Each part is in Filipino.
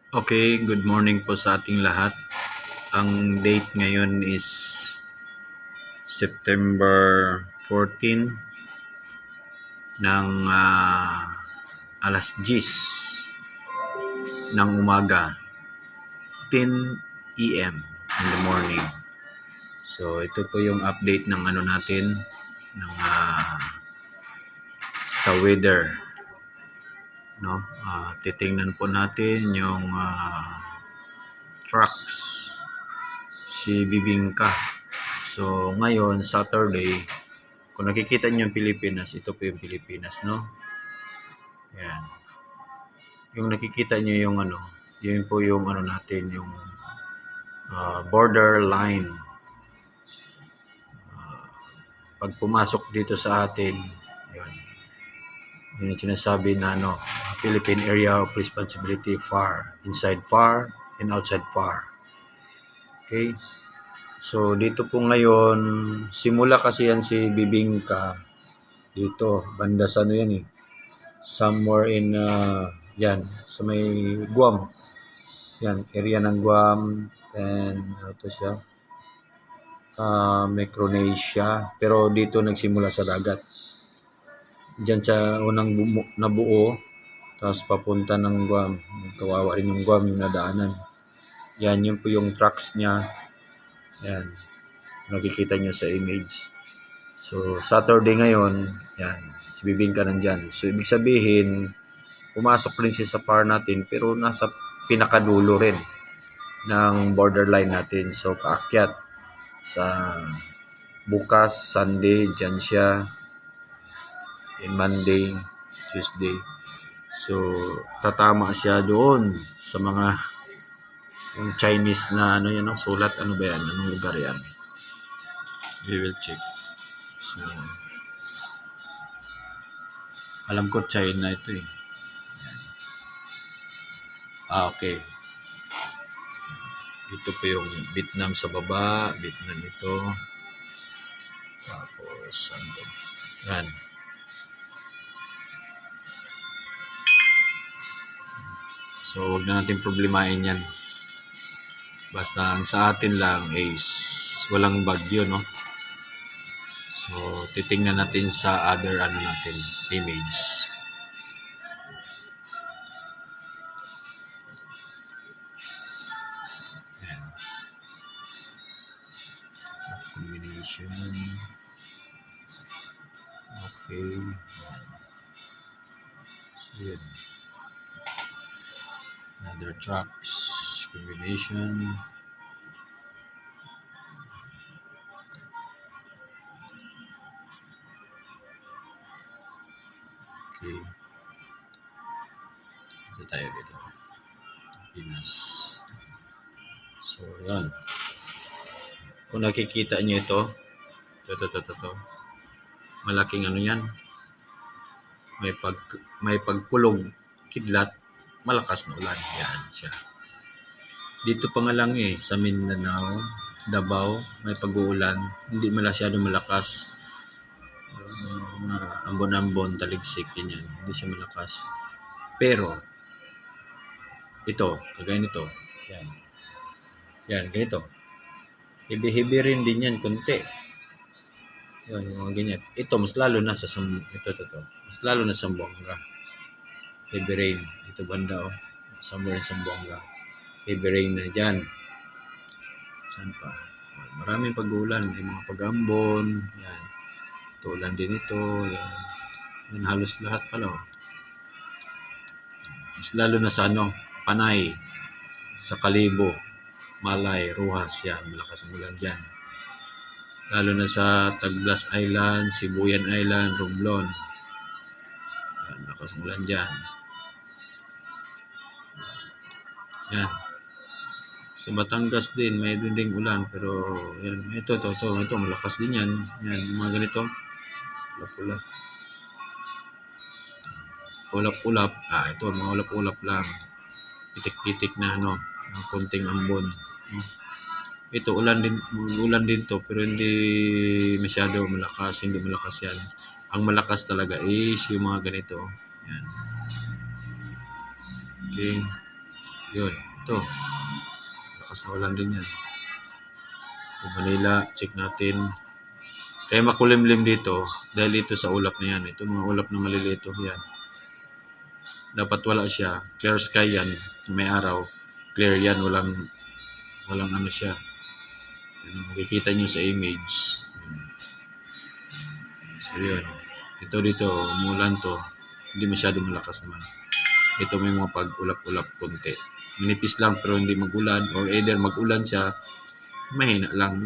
Okay, good morning po sa ating lahat. Ang date ngayon is September 14 ng alas 10 ng umaga, 10 AM in the morning. So ito po yung update ng natin ng sa weather, no? Titingnan po natin yung trucks, si Bibingka. So ngayon Saturday, kung nakikita niyo yung Pilipinas, ito po yung Pilipinas, no? Yan. Yung nakikita niyo yung yun po yung natin, yung border line. Pag pumasok dito sa atin, yan. Yun yung sinasabi na Philippine Area of Responsibility FAR, inside FAR and outside FAR. Okay? So dito po ngayon, simula kasi yan si Bibingka dito, banda sa yan somewhere in yan, sa may Guam. Yan, area ng Guam, and ito siya, Micronesia, pero dito nagsimula sa dagat. Diyan siya unang nabuo, tapos papunta ng Guam. Kawawa rin yung Guam yung nadaanan. Yan, yun po yung trucks niya. Yan, nakikita nyo sa image. So Saturday ngayon, yan, si Bibingka nandyan. So ibig sabihin, pumasok rin siya sa par natin, pero nasa pinakadulo rin ng borderline natin. So paakyat sa bukas, Sunday, dyan siya, in Monday, Tuesday. So tatama siya doon sa mga yung Chinese na sulat, ba yan, anong lugar yan, we will check. So alam ko China ito eh. Okay. Ito po yung Vietnam sa baba, Vietnam ito. Tapos ando. Yan. So wag na natin problemahin yan. Basta ang sa atin lang is walang bagyo, no? So titingnan natin sa other natin, image. Combination. Okay. So yun. Another trucks combination. Okay. Ito tayo dito. Pinas. So yan. Kung nakikita nyo ito. Malaking yan. May pagkulog, kidlat, malakas na ulan. Yan siya. Dito pa nga lang sa Mindanao, Davao, may pag-uulan. Hindi masyadong malakas. Ambon-ambon, taligsik, ganyan. Hindi siya malakas. Pero, ito, kagaya nito. Yan. Yan, ganito. Heavy rin din yan, konti. Yan, mga ganyan. Ito, mas lalo na sa mas lalo na sa Zamboanga. Heavy rain. Ito banda, somewhere in Zamboanga. Heavy rain na dyan. Saan pa? Maraming pag-ulan. May mga pag-ambon. Yan. Ito, ulan din ito. Yan. Yan, halos lahat pala. Mas lalo na sa Panay, sa Kalibo, Malay, Rojas. Yan, malakas ang ulan dyan. Lalo na sa Tagblas Island, Sibuyan Island, Romblon. Yan, malakas ang ulan dyan. Yan. Sa Batangas din, may ding ulan, pero yan, ito, malakas din yan. Yan, mga ganito. Ulap-ulap. Ulap-ulap. Ito, mga ulap-ulap lang. Pitik-pitik na ng konting ambon. Ito, ulan din to, pero hindi masyado malakas, hindi malakas yan. Ang malakas talaga is yung mga ganito. Yan. Okay. Yun, ito. Lakas na ulan din yan. Ito, Manila, check natin. Kaya makulimlim dito, dahil dito sa ulap na yan. Ito mga ulap na maliliit, yan. Dapat wala siya. Clear sky yan. May araw. Clear yan. Walang ano siya. Makikita nyo sa image. So yun. Ito dito, umulan to. Hindi masyado malakas naman. Ito may mga pag-ulap-ulap konti. Minipis lang pero hindi magulan. Or either magulan siya, mahina lang.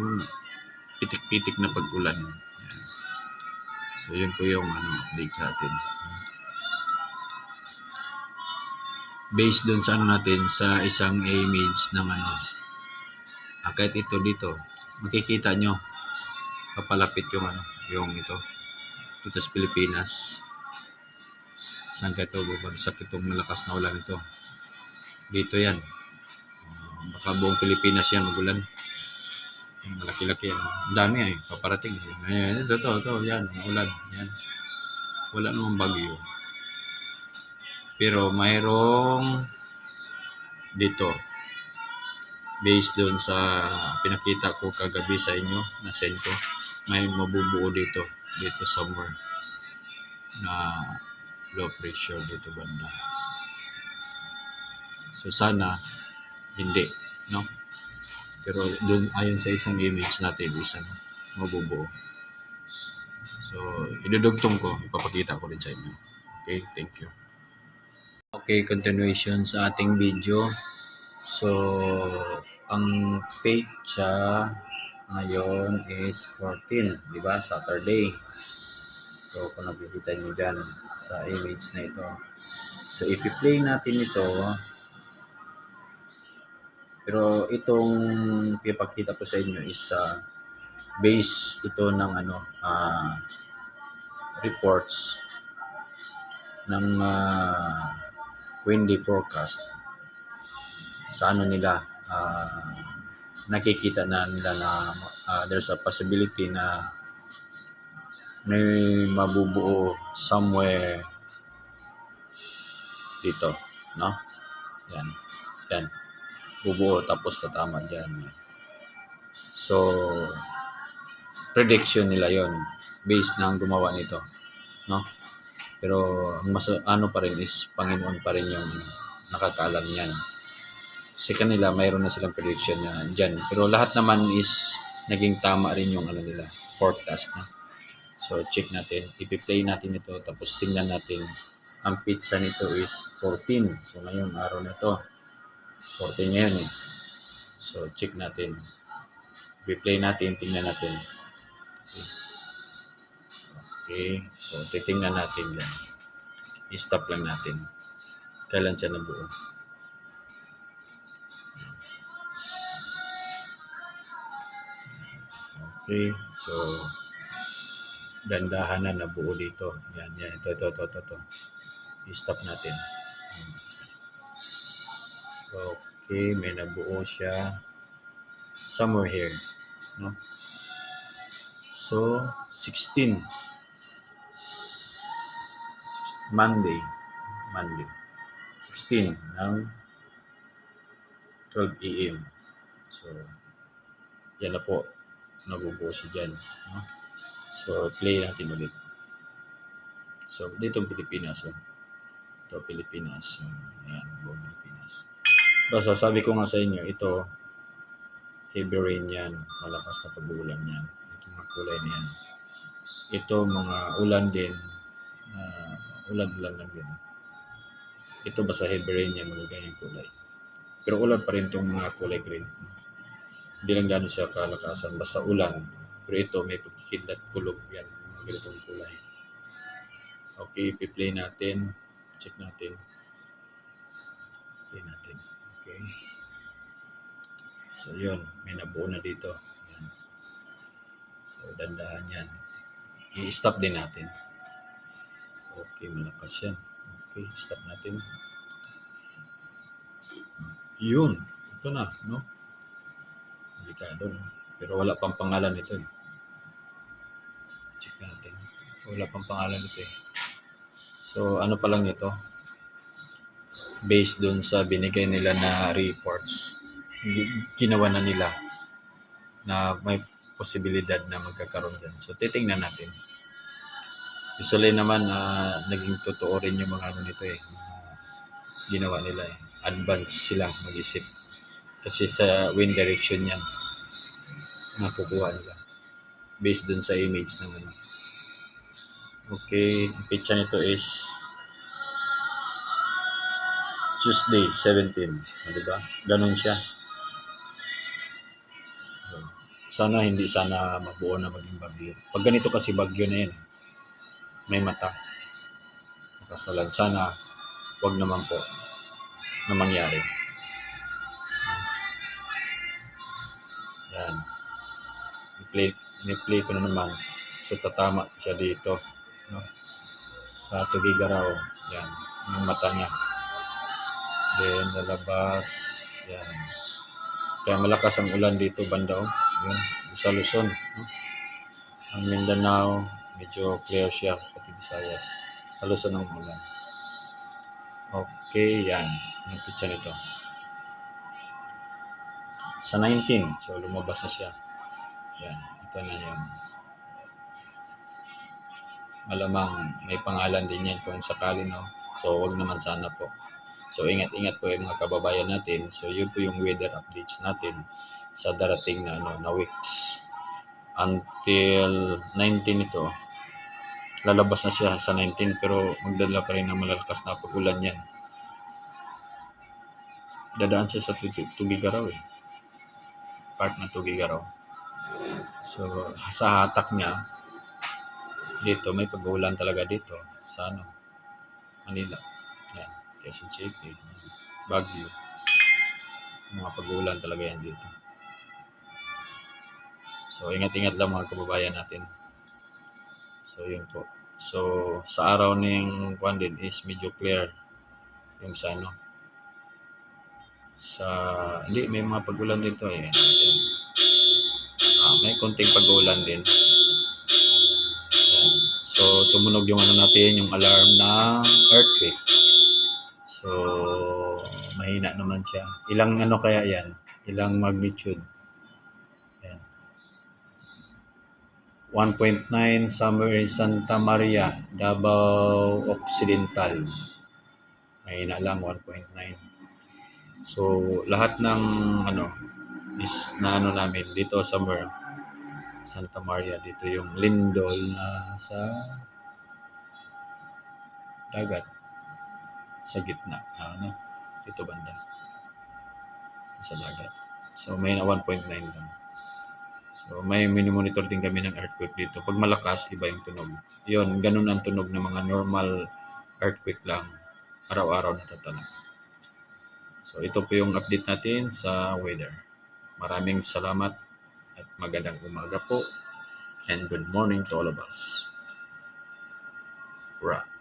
Pitik-pitik na pag-ulan. So yun po yung update sa atin. Based dun sa natin, sa isang image ng kahit ito dito, makikita nyo, papalapit yung yung ito sa Pilipinas. Saan ka ito, bubagsak itong malakas na ulan ito. Dito yan. Baka buong Pilipinas yan magulan. Malaki-laki yan. Ang dami paparating. Ayan, ito, yan, ulan. Yan. Wala namang bagyo. Pero mayroong dito, based doon sa pinakita ko kagabi sa inyo, na-send ko, may mabubuo dito somewhere na low pressure dito banda. So sana hindi, no? Pero doon ayon sa isang image natin, isang mabubuo. So idudugtong ko, ipapakita ko rin sa inyo. Okay, thank you. Okay, continuation sa ating video. So, ang petsa ngayon is 14, di ba? Saturday. So, kung nakikita nyo dyan sa image na ito. So, ipi-play natin ito. Pero itong ipapakita ko sa inyo is base ito ng reports ng windy forecast. Sa nila, nakikita na nila na there's a possibility na may mabubuo somewhere dito, no? Yan. Bubuo tapos tatama dyan. So, prediction nila yon based na ang gumawa nito, no? Pero mas pa rin is Panginoon pa rin yung nakakaalam niyan. Sa kanila mayroon na silang prediction na dyan. Pero lahat naman is naging tama rin yung nila, forecast na. So check natin, ipi-play natin ito tapos tingnan natin. Ang pizza nito is 14. So ngayong araw na to 14 ngayon So check natin. Ipi-play natin, tingnan natin. Okay, so titingnan natin yan. I-stop lang natin. Kailan siya nabuo. Okay, so dandahan na nabuo dito. Yan, ito. I-stop natin. Okay, may nabuo siya somewhere here, no? So 16 Monday 16 ng 12 AM. So yan na po, nabubuo siya dyan, no? So play natin ulit. So dito Pilipinas, ito Pilipinas, yan, buong Pilipinas. Basta sabi ko nga sa inyo, ito heavy rain yan, malakas na pag-uulan yan, ito mga kulay na yan. Ito mga ulan din, ulan-ulan lang din. Ito basta heavy rain yan, magaganyang kulay. Pero ulan pa rin itong mga kulay green. Hindi lang gano'n siya kalakasan, basta ulan. Pero ito may pagkikidlat kulog yan, mga ganitong kulay. Okay, i-play natin. Check natin. Play natin. Okay. So yun, may nabuo na dito. Yan. So dandahan yan. I-stop din natin. Okay, malakas yan. Okay, stop natin. Yun. Ito na, no? Delikado, no? Pero wala pang pangalan ito. Check natin. Wala pang pangalan ito. So, ano pa lang ito? based dun sa binigay nila na reports, ginawa na nila na may posibilidad na magkakaroon dyan. So, titingnan natin. Usually naman, naging totoo rin yung mga ano nito ginawa nila Advance sila mag-isip. Kasi sa wind direction yan, nakukuha nila. Based dun sa image ng ano. Okay, ang picture nito is Tuesday, 17. Diba? Ganun siya. Sana hindi sana mabuo na maging bagyo. Pag ganito kasi bagyo na yan, may mata. Nakasalan. Sana wag naman po na mangyari. Yan. I-play ko na naman. So tatama siya dito. No? Sa Tugigaraw. Yan. Yung mata niya. Then lalabas. Yan. Kaya malakas ang ulan dito banda. Yan. Sa Luzon. No? Ang Mindanao, medyo clear siya. Pati Visayas. Sa Luzon ang ulan. Okay, yan. Yung picture nito. Sa 19. So lumabas na siya. Yan. Ito na yun. Malamang may pangalan din yan kung sakali, no? So wag naman sana po. So ingat-ingat po yung mga kababayan natin. So yun po yung weather updates natin sa darating na na weeks. Until 19 ito. Lalabas na siya sa 19 pero magdala pa rin ng malalakas na pag-ulan yan. Dadaan siya sa Tugigaraw Part ng Tugigaraw. So sa hatak niya dito may pag-ulan talaga dito sa Manila. Yan, Quezon City, Baguio. Mga pag-ulan talaga yan dito. So ingat-ingat lang mga kababayan natin. So yun po. So sa araw ng din is medyo clear yung sa sa hindi may mga pag-ulan dito may konting pag-ulan din. So, tumunog yung natin, yung alarm ng earthquake. So, mahina naman siya. Ilang kaya yan? Ilang magnitude? Yan. 1.9 somewhere in Santa Maria, Davao Occidental. Mahina lang, 1.9. So, lahat ng is na namin dito somewhere Santa Maria, dito yung lindol na sa dagat sa gitna dito banda sa dagat. So may 1.9 lang. So may mini-monitor din kami ng earthquake dito. Pag malakas, iba yung tunog. Yun, ganun ang tunog ng mga normal earthquake lang. Araw-araw natatanong. So ito po yung update natin sa weather. Maraming salamat at magandang umaga po and good morning to all of us. Right.